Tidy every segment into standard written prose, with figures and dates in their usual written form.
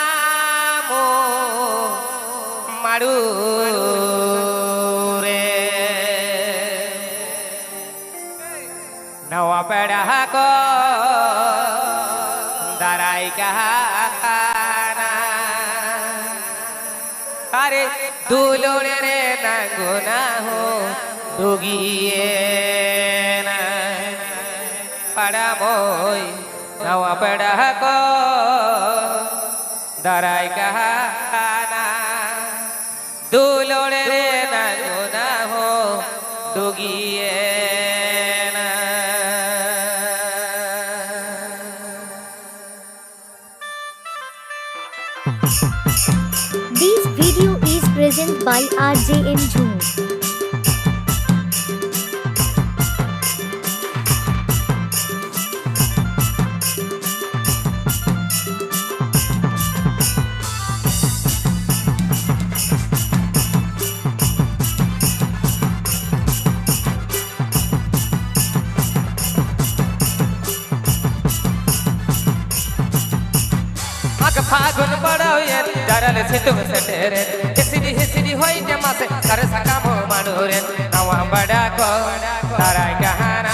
Sakamo madure nawa pada ko darai kahana are dulone re naguna ho dugiye na pada moy nawa pada ko darai kahana dulone re naguna ho dugiye na. This video is presented by RJN Jhoom. फागुन बड़ोये डरल से तुम सटेरे हिसरी होई जमासे कर सकामो मानूरे नवा बड़ा को ताराय कहाना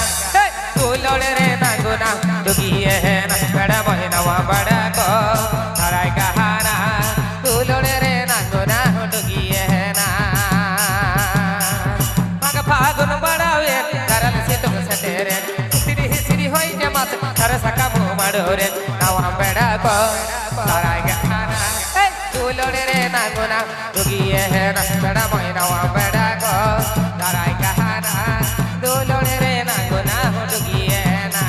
तू लोड़े रे नागुना दुगिए है ना बड़ा मोहि नवा बड़ा को ताराय कहाना तू लोड़े रे नागुना दुगिए है ना मग फागुन बड़ोये डरल से तुम सटेरे हिसरी होई जमासे कर सकामो मानूरे नवा बड़ा को ताराय कहना तू लोड़े रे नागुना दुगिए है ना बड़ा मोहि नवा बड़ा को ताराय कहना तू लोड़े रे नागुना दुगिए ना.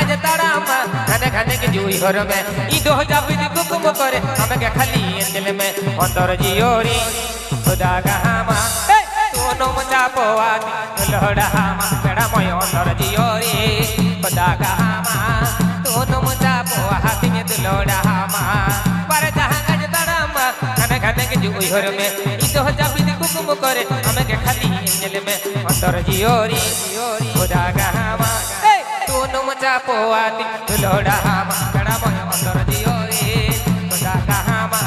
खाने खाने के जुई घर में ई दो जाबी कुकुम करे हमें के खाली दिल में अंदर जियोरी खुदा गहामा दोनों मचा पोवाती लहड़ा हामा बेड़ा मोय अंदर जियोरी खुदा गहामा दोनों मचा पोवाती में लहड़ा हामा पर जहां गज तड़मा खाने खाने के जुई घर में ई दो जाबी कुकुम करे हमें के खाली दिल में अंदर जियोरी खुदा गहामा दोनों मचा पोवाती लोड़ा हामा बेड़ा मोय अंदर जियोरी खुदा गहामा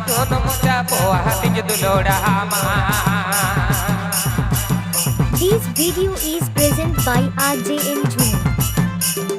दोनों मचा पोवाती लोड़ा हामा. This video is presented by RJN Jhoom.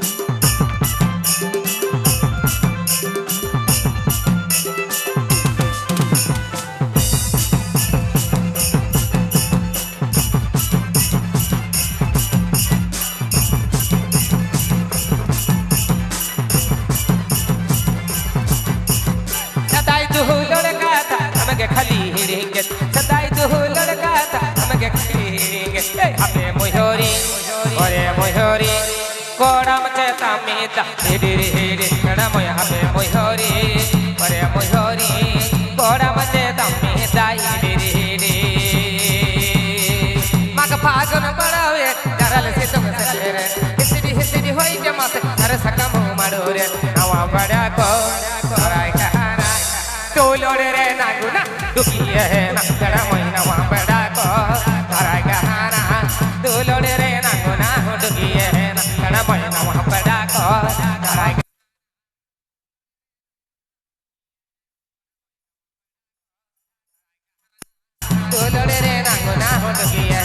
खाली हिड़ेंगे सदाई तू लड़का था हमें खाली हिड़ेंगे हमें मोहरी अरे मोहरी कोड़ा मचता मीता हिड़े हिड़े कड़ा मोया हमें मोहरी अरे मोहरी कोड़ा मचता मीता हिड़े हिड़े मग फागुन बड़ावे डरल से तुम सटेरे हिसरी होई जमा से कर सकम माडोरे नवा बड़ा को ताराय कहना तू लोड़े रे नागुना दुगिए है ना बड़ा मोहि नवा बड़ा को ताराय कहना तू लोड़े रे नागुना दुगिए है ना बड़ा मोहि नवा बड़ा को ताराय तू लोड़े रे नागुना दुगिए